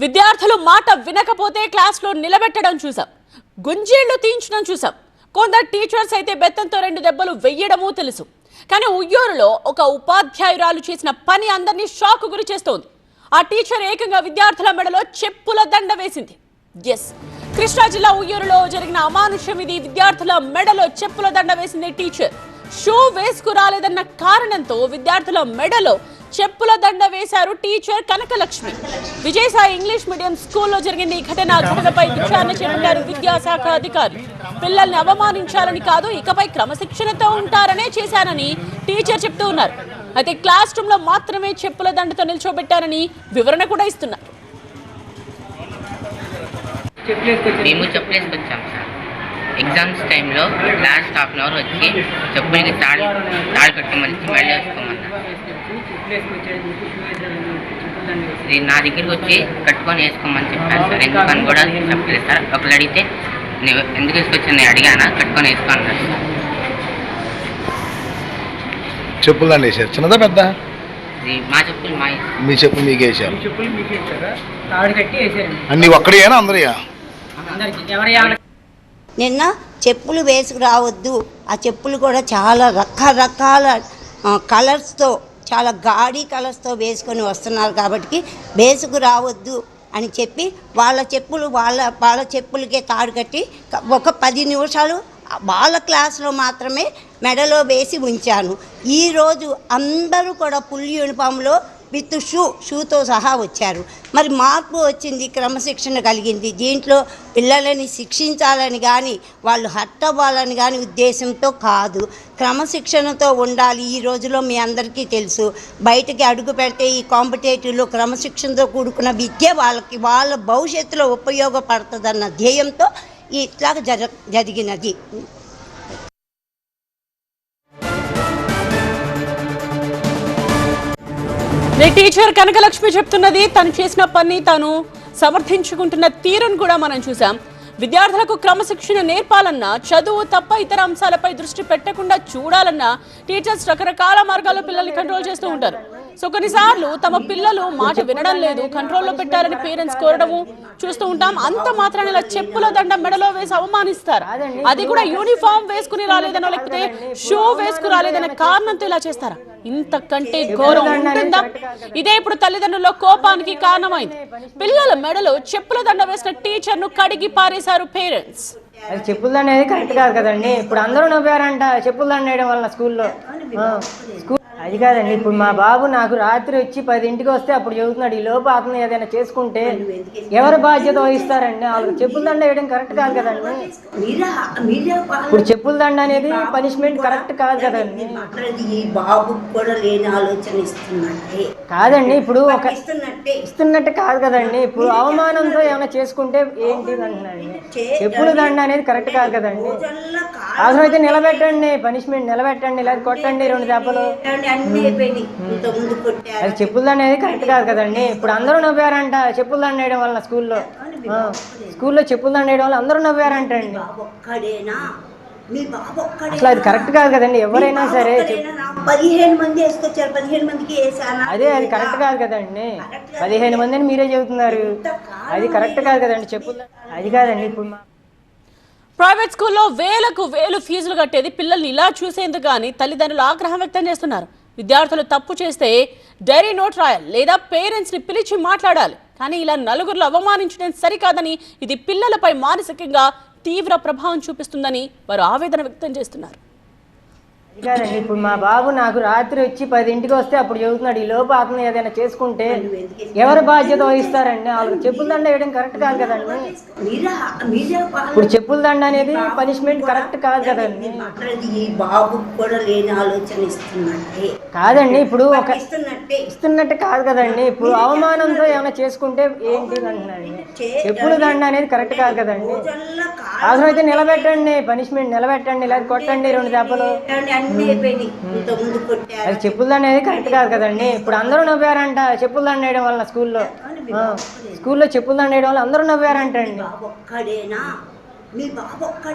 విద్యార్థులు మాట వినకపోతే క్లాస్లో నిలబెట్టడం చూసాం, గుంజీళ్లు తీయించడం చూసాం. కొందరు టీచర్స్ అయితే బెత్తంతో 2 దెబ్బలు వెయ్యడమూ తెలుసు. కానీ ఉయ్యూరులో ఒక ఉపాధ్యాయురాలు చేసిన పని అందరినీ షాక్ గురి చేస్తోంది. ఆ టీచర్ ఏకంగా విద్యార్థుల మెడలో చెప్పుల దండ వేసింది. ఎస్, కృష్ణా జిల్లా ఉయ్యూరులో జరిగిన అమానుషం ఇది. విద్యార్థుల మెడలో చెప్పుల దండ వేసింది టీచర్. షూ వేసుకురాలేదన్న కారణంతో విద్యార్థుల మెడలో చెప్పుల దండ వేశారు teacher Kanakalakshmi. Vijayasai English medium స్కూల్లో జరిగింది ఈ ఘటనపై విచారణ చేపట్టారు విద్యాశాఖ అధికారులు. పిల్లల్ని అవమానించాలని కాదు, ఇకపై క్రమశిక్షణతో ఉంటారనే చేశానని టీచర్ చెప్తూ ఉన్నారు. అయితే క్లాస్ రూమ్ లో మాత్రమే చెప్పుల దండతో నిల్చోబెట్టారని వివరణ కూడా ఇస్తున్నారు. మేము చెప్పులేసుకొచ్చాం సార్. ఎగ్జామ్స్ టైంలో లాస్ట్ హాఫ్ అన్ అవర్ వచ్చి చెప్పులకి తాడు కట్టమని మళ్ళీ వేసుకోమన్నారు. నా దగ్గరికి వచ్చి కట్టుకొని వేసుకోమని చెప్పారు సార్. ఎందుకని కూడా చెప్పలేదు సార్. ఒకళ్ళు అడిగితే నేను ఎందుకు వేసుకొచ్చాను నేను అడిగానా, కట్టుకొని వేసుకున్నారు సార్. చెప్పులు దండ వేసారు. చిన్నదా పెద్ద? మా చెప్పులు మీ చెప్పులు మీకు వేసారు. అన్ని ఒక్కడేనా అందరియా? నిన్న చెప్పులు వేసుకురావద్దు, ఆ చెప్పులు కూడా చాలా రకరకాల కలర్స్తో, చాలా గాడి కలర్స్తో వేసుకొని వస్తున్నారు కాబట్టి వేసుకురావద్దు అని చెప్పి వాళ్ళ చెప్పులకే తాడు కట్టి ఒక 10 నిమిషాలు వాళ్ళ క్లాస్లో మాత్రమే మెడలో వేసి ఉంచాను. ఈరోజు అందరూ కూడా ఫుల్ యూనిఫామ్లో విత్ షూతో సహా వచ్చారు. మరి మార్పు వచ్చింది, క్రమశిక్షణ కలిగింది. దీంట్లో పిల్లలని శిక్షించాలని కానీ వాళ్ళు హర్ట్ అవ్వాలని కానీ ఉద్దేశంతో కాదు, క్రమశిక్షణతో ఉండాలి. ఈ రోజులో మీ అందరికీ తెలుసు, బయటకి అడుగు పెడితే ఈ కాంపిటేటివ్లో క్రమశిక్షణతో కూడుకున్న విద్య వాళ్ళ భవిష్యత్తులో ఉపయోగపడుతుందన్న ధ్యేయంతో ఇట్లాగ జరిగినది. టీచర్ కనకలక్ష్మి చెప్తున్నది, తను చేసిన పని తాను సమర్థించుకుంటున్న తీరును కూడా మనం చూసాం. విద్యార్థులకు క్రమశిక్షణ నేర్పాలన్నా, చదువు తప్ప ఇతర అంశాలపై దృష్టి పెట్టకుండా చూడాలన్నా టీచర్స్ రకరకాల మార్గాల్లో పిల్లల్ని కంట్రోల్ చేస్తూ ఉంటారు. సో కొన్నిసార్లు తమ పిల్లలు మాట వినడం లేదు, కంట్రోల్లో పెట్టారని పేరెంట్స్ కోరడము చూస్తూ ఉంటాం. అంత మాత్రాన ఇలా చెప్పుల దండ మెడలో వేసి అవమానిస్తారు. అది కూడా యూనిఫామ్ వేసుకుని రాలేదనో లేకపోతే షూ వేసుకు రాలేదనే కారణంతో ఇలా చేస్తారా? ఇంతకంటే ఘోరం ఉంటుందా? ఇదే ఇప్పుడు తల్లిదండ్రుల కోపానికి కారణమైంది. పిల్లల మెడలో చెప్పుల దండ వేసిన టీచర్ ను కడిగి పారేశారు పేరెంట్స్. అది చెప్పుల దండ అనేది కరెక్ట్ కాదు కదండి. ఇప్పుడు అందరూ నవ్వారంట చెప్పుల దండ వేయడం వల్ల స్కూల్లో. అది కాదండి, ఇప్పుడు మా బాబు నాకు రాత్రి వచ్చి 10ంటికి వస్తే అప్పుడు చెబుతున్నాడు, ఈ లోపు అతను ఏదైనా చేసుకుంటే ఎవరు బాధ్యత వహిస్తారండి? వాళ్ళకి చెప్పుల దండ వేయడం కరెక్ట్ కాదు కదండి. ఇప్పుడు చెప్పుల దండ అనేది పనిష్మెంట్ కరెక్ట్ కాదు కదండి. కాదండి, ఇప్పుడు ఒక ఇస్తున్నట్టు కాదు కదండి. ఇప్పుడు అవమానంతో ఏమైనా చేసుకుంటే ఏంటి అంటున్నాడు. చెప్పుల దండ అనేది కరెక్ట్ కాదు కదండి. అవసరమైతే నిలబెట్టండి, పనిష్మెంట్ నిలబెట్టండి, లేదా కొట్టండి 2 దెబ్బలు. అది చెప్పుల దండ అనేది కరెక్ట్ కాదు కదండి. ఇప్పుడు అందరూ నవ్వారంట చెప్పుల దండ వేయడం వల్ల స్కూల్లో చెప్పుల దండ వేయడం వల్ల అందరూ నవ్వారంట అండి. అసలు అది కరెక్ట్ కాదు కదండి. ఎవరైనా సరే 15 మంది వేసుకొచ్చారు, 15 మందికి అదే అది కరెక్ట్ కాదు కదండి. 15 మందిని మీరే చెబుతున్నారు, అది కరెక్ట్ కాదు కదండి. చెప్పుల అది కాదండి. ఇప్పుడు ప్రైవేట్ స్కూల్లో వేలకు వేలు ఫీజులు కట్టేది పిల్లల్ని ఇలా చూసేందుకు కానీ తల్లిదండ్రులు ఆగ్రహం వ్యక్తం చేస్తున్నారు. విద్యార్థులు తప్పు చేస్తే డైరీ నోట్ రాయాలి లేదా పేరెంట్స్ని పిలిచి మాట్లాడాలి. కానీ ఇలా నలుగురిలో అవమానించడం సరికాదని, ఇది పిల్లలపై మానసికంగా తీవ్ర ప్రభావం చూపిస్తుందని వారు ఆవేదన వ్యక్తం చేస్తున్నారు. కాదండి, ఇప్పుడు మా బాబు నాకు రాత్రి వచ్చి 10ంటికి వస్తే అప్పుడు చెబుతున్నాడు, ఈ లోపు అతను ఏదైనా చేసుకుంటే ఎవరు బాధ్యత వహిస్తారండి? వాళ్ళకి చెప్పుల దండ వేయడం కరెక్ట్ కాదు కదండి. ఇప్పుడు చెప్పుల దండ అనేది పనిష్మెంట్ కరెక్ట్ కాదు కదండి. కాదండి, ఇప్పుడు ఒక ఇస్తున్నట్టు కాదు కదండి. ఇప్పుడు అవమానంతో ఏమైనా చేసుకుంటే ఏంటి అంటున్నాడు. చెప్పుల దండ అనేది కరెక్ట్ కాదు కదండి. అవసరమైతే నిలబెట్టండి, పనిష్మెంట్ నిలబెట్టండి, లేదా కొట్టండి 2 దెబ్బలు. అది చెప్పుల దండ అనేది కరెక్ట్ కాదు కదండి. ఇప్పుడు అందరూ నవ్వారంట చెప్పుల దండ వేయడం వల్ల స్కూల్లో చెప్పుల దండ వేయడం వల్ల అందరూ నవ్వారంట అండి.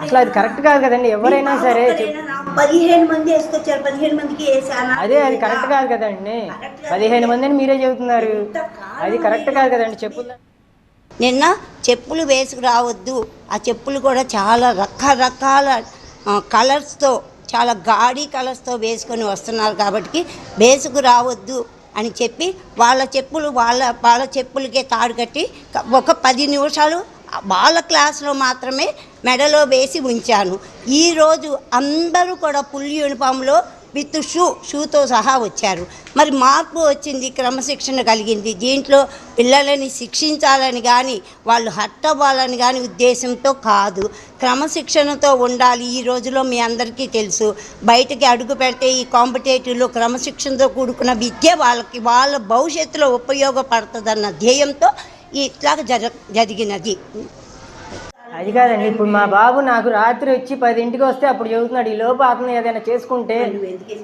అసలు అది కరెక్ట్ కాదు కదండి. ఎవరైనా సరే 15 మంది వేసుకొచ్చారు, 15 మందికి అదే అది కరెక్ట్ కాదు కదండి. 15 మందిని మీరే చెబుతున్నారు, అది కరెక్ట్ కాదు కదండి. చెప్పుల నిన్న చెప్పులు వేసుకు రావద్దు, ఆ చెప్పులు కూడా చాలా రకరకాల కలర్స్తో, చాలా గాడి కలర్స్తో వేసుకొని వస్తున్నారు కాబట్టి వేసుకు రావద్దు అని చెప్పి వాళ్ళ చెప్పులకే తాడు కట్టి ఒక 10 నిమిషాలు వాళ్ళ క్లాస్లో మాత్రమే మెడలో వేసి ఉంచాను. ఈరోజు అందరూ కూడా ఫుల్ యూనిఫామ్లో విత్ షూతో సహా వచ్చారు. మరి మార్పు వచ్చింది, క్రమశిక్షణ కలిగింది. దీంట్లో పిల్లలని శిక్షించాలని కానీ వాళ్ళు హర్ట్ అవ్వాలని కానీ ఉద్దేశంతో కాదు, క్రమశిక్షణతో ఉండాలి. ఈ రోజులో మీ అందరికీ తెలుసు, బయటకి అడుగు పెడితే ఈ కాంపిటేటివ్లో క్రమశిక్షణతో కూడుకున్న విద్య వాళ్ళ భవిష్యత్తులో ఉపయోగపడుతుందన్న ధ్యేయంతో ఇట్లాగ జరిగినది. అది కాదండి, ఇప్పుడు మా బాబు నాకు రాత్రి వచ్చి 10ంటికి వస్తే అప్పుడు చెబుతున్నాడు, ఈ లోపు అతను ఏదైనా చేసుకుంటే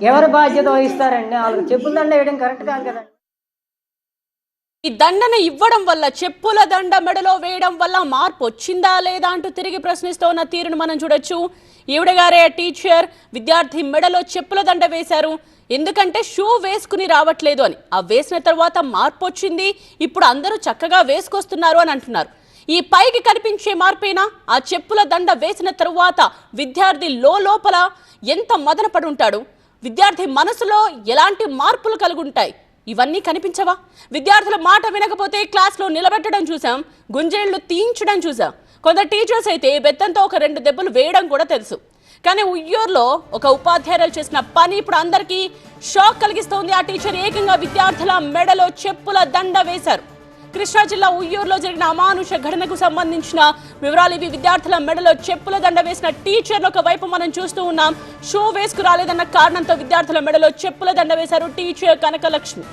ఎవరు బాధ్యత వహిస్తారండి? వాళ్ళకి చెప్పుల దండ వేయడం కరెక్ట్ కాదు కదండి. ఈ దండన ఇవ్వడం వల్ల, చెప్పుల దండ మెడలో వేయడం వల్ల మార్పు వచ్చిందా లేదా అంటూ తిరిగి ప్రశ్నిస్తూ ఉన్న తీరును మనం చూడొచ్చు. ఈవిడ గారే టీచర్ విద్యార్థి మెడలో చెప్పుల దండ వేశారు. ఎందుకంటే షూ వేసుకుని రావట్లేదు అని. ఆ వేసిన తర్వాత మార్పు వచ్చింది, ఇప్పుడు అందరూ చక్కగా వేసుకొస్తున్నారు అని అంటున్నారు. ఈ పైకి కనిపించే మార్పేనా? ఆ చెప్పుల దండ వేసిన తరువాత విద్యార్థి లోపల ఎంత మదన పడి ఉంటాడు? విద్యార్థి మనసులో ఎలాంటి మార్పులు కలుగుంటాయి? ఇవన్నీ కనిపించవా? విద్యార్థుల మాట వినకపోతే క్లాస్లో నిలబెట్టడం చూసాం, గుంజేళ్లు తీయించడం చూసాం. కొందరు టీచర్స్ అయితే బెత్తంతో ఒక 2 దెబ్బలు వేయడం కూడా తెలుసు. కానీ ఉయ్యూరులో ఒక ఉపాధ్యాయురాలు చేసిన పని ఇప్పుడు అందరికీ షాక్ కలిగిస్తోంది. ఆ టీచర్ ఏకంగా విద్యార్థుల మెడలో చెప్పుల దండ వేశారు. కృష్ణా జిల్లా ఉయ్యూరులో జరిగిన అమానుష ఘటనకు సంబంధించిన వివరాలు ఇవి. విద్యార్థుల మెడలో చెప్పుల దండ వేసిన టీచర్ను ఒకవైపు మనం చూస్తూ ఉన్నాం. షూ వేసుకు రాలేదన్న కారణంతో విద్యార్థుల మెడలో చెప్పుల దండ వేశారు టీచర్ కనకలక్ష్మి.